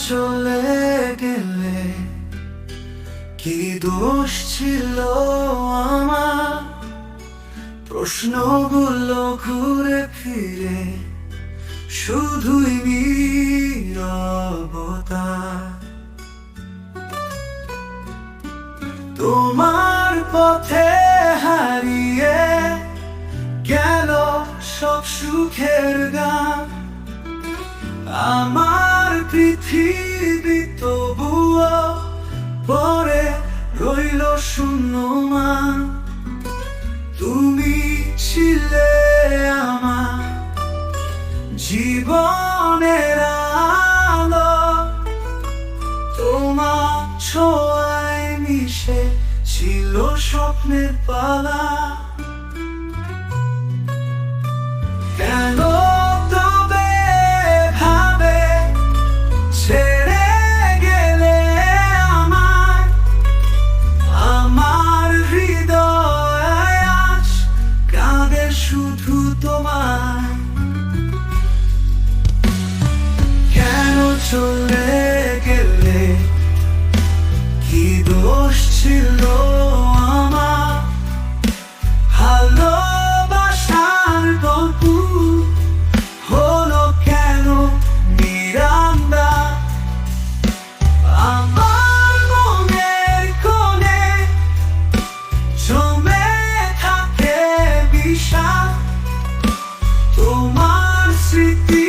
চলে গেলে কি দোষ ছিল আমার? প্রশ্নগুলো ঘুরে ফিরে শুধুই নীরবতা। তোমার পথে হারিয়ে গেল সব সুখের গান। আমার পৃথিবী তবুও পরে রইল শূন্যমান। তুমি ছিলে আমার জীবনের আলো, তোমার ছোঁয়ায় মিশে ছিল স্বপ্নের পালা। কেন তবে ভাবে ছেড়ে গেলে আমায়? আমার হৃদয় আজ কাঁদে শুধু তোমায়। কেন চলে গেলে? কি দোষ ছিল আমার? ভালোবাসার গল্প হলো কেন নিরান্দা? আমার মনের কোণে জমে থাকে বিষাদ। তোমার স্মৃতি